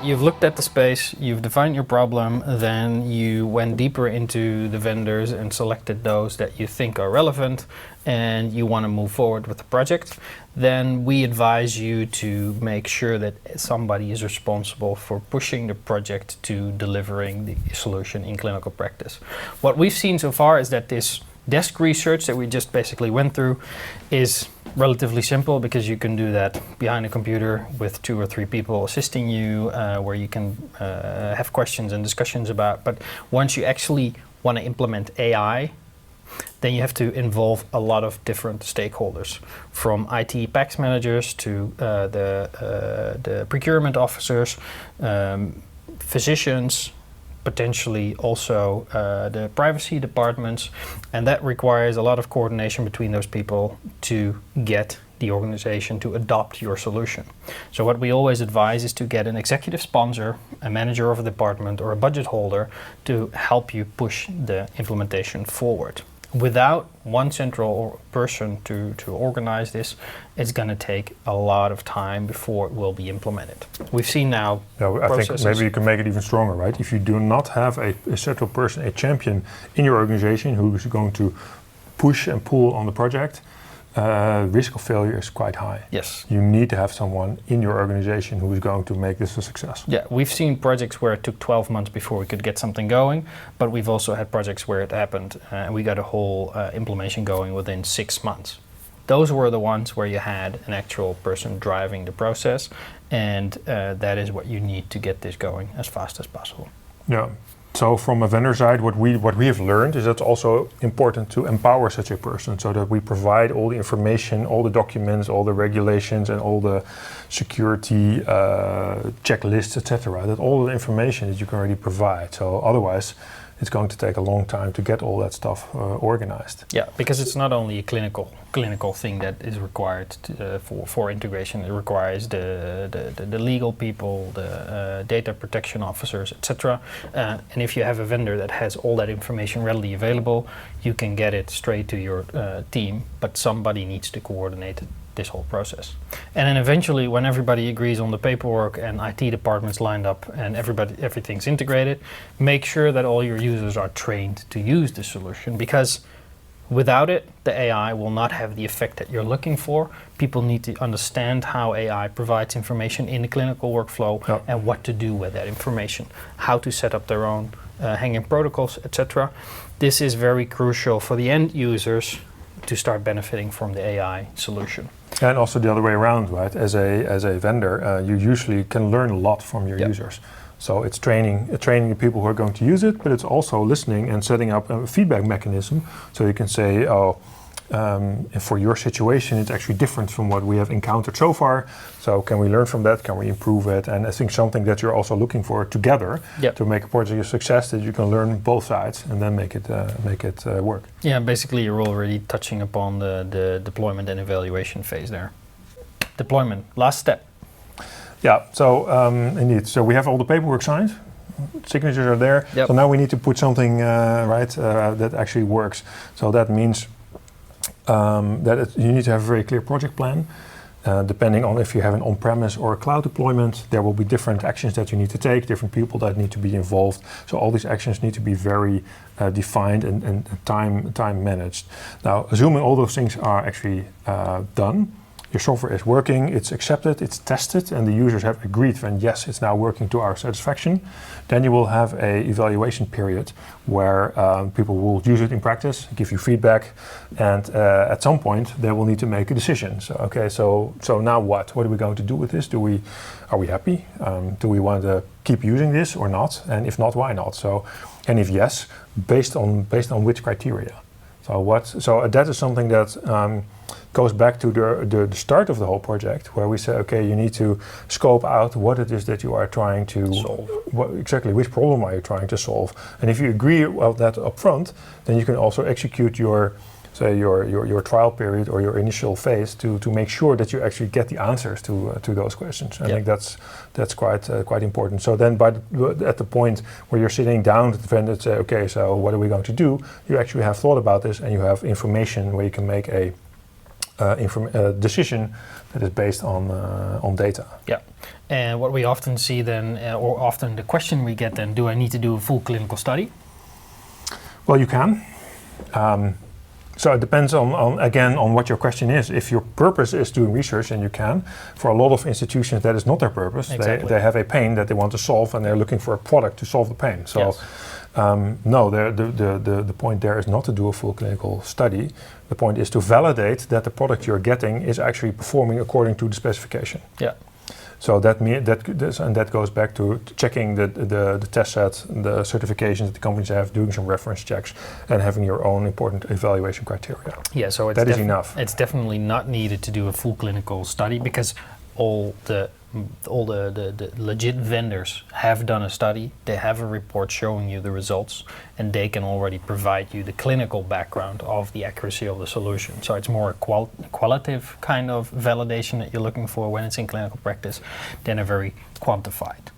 you've looked at the space, you've defined your problem, then you went deeper into the vendors and selected those that you think are relevant, and you want to move forward with the project, then we advise you to make sure that somebody is responsible for pushing the project to delivering the solution in clinical practice. What we've seen so far is that this desk research that we just basically went through is relatively simple, because you can do that behind a computer with 2 or 3 people assisting you, where you can have questions and discussions about. But once you actually want to implement AI, then you have to involve a lot of different stakeholders, from IT PACS managers to the procurement officers, physicians, potentially also the privacy departments, and that requires a lot of coordination between those people to get the organization to adopt your solution. So what we always advise is to get an executive sponsor, a manager of a department, or a budget holder to help you push the implementation forward. Without one central person to organize this, it's going to take a lot of time before it will be implemented. We've seen now I think maybe you can make it even stronger, right? If you do not have a central person, a champion in your organization who is going to push and pull on the project, risk of failure is quite high. Yes. You need to have someone in your organization who is going to make this a success. Yeah, we've seen projects where it took 12 months before we could get something going, but we've also had projects where it happened and we got a whole implementation going within 6 months. Those were the ones where you had an actual person driving the process, and that is what you need to get this going as fast as possible. Yeah. So from a vendor side, what we have learned is that it's also important to empower such a person, so that we provide all the information, all the documents, all the regulations, and all the security checklists, etc. That all the information that you can already provide. So otherwise, it's going to take a long time to get all that stuff organized. Yeah, because it's not only a clinical thing that is required for integration. It requires the legal people, the data protection officers, etc. And if you have a vendor that has all that information readily available, you can get it straight to your team, but somebody needs to coordinate this whole process. And then eventually, when everybody agrees on the paperwork and IT departments lined up and everything's integrated, make sure that all your users are trained to use the solution, because without it, the AI will not have the effect that you're looking for. People need to understand how AI provides information in the clinical workflow, and what to do with that information, how to set up their own hanging protocols, etc. This is very crucial for the end users to start benefiting from the AI solution. And also the other way around, right? As a vendor, you usually can learn a lot from your users. So it's training the people who are going to use it, but it's also listening and setting up a feedback mechanism, so you can say, for your situation, it's actually different from what we have encountered so far. So can we learn from that? Can we improve it? And I think something that you're also looking for together to make a project a success, that you can learn both sides and then make it work. Yeah, basically you're already touching upon the deployment and evaluation phase there. Deployment, last step. Yeah, so indeed. So we have all the paperwork signed. Signatures are there. Yep. So now we need to put something that actually works. So that means you need to have a very clear project plan. Depending on if you have an on-premise or a cloud deployment, there will be different actions that you need to take, different people that need to be involved. So all these actions need to be very defined and time managed. Now, assuming all those things are actually done, your software is working, it's accepted, it's tested, and the users have agreed that yes, it's now working to our satisfaction, then you will have an evaluation period where people will use it in practice, give you feedback, and at some point they will need to make a decision. So okay, so now what? What are we going to do with this? Are we happy? Do we want to keep using this or not? And if not, why not? So, and if yes, based on which criteria? So that is something that goes back to the start of the whole project, where we say, okay, you need to scope out what it is that you are trying to solve. Exactly, which problem are you trying to solve? And if you agree on that upfront, then you can also execute your trial period or your initial phase to make sure that you actually get the answers to those questions. I think that's quite important. So then at the point where you're sitting down with the vendor and say, okay, so what are we going to do? You actually have thought about this and you have information where you can make a decision that is based on data. Yeah. And what we often see then, or often the question we get then, do I need to do a full clinical study? Well, you can. So it depends on what your question is. If your purpose is doing research, then you can. For a lot of institutions, that is not their purpose. Exactly. They have a pain that they want to solve, and they're looking for a product to solve the pain. So, yes. No, the point there is not to do a full clinical study. The point is to validate that the product you're getting is actually performing according to the specification. Yeah. So that goes back to checking the test set, the certifications that the companies have, doing some reference checks, and having your own important evaluation criteria. Yeah, so that is enough. It's definitely not needed to do a full clinical study because all the legit vendors have done a study. They have a report showing you the results, and they can already provide you the clinical background of the accuracy of the solution. So it's more a qualitative kind of validation that you're looking for when it's in clinical practice than a very quantified.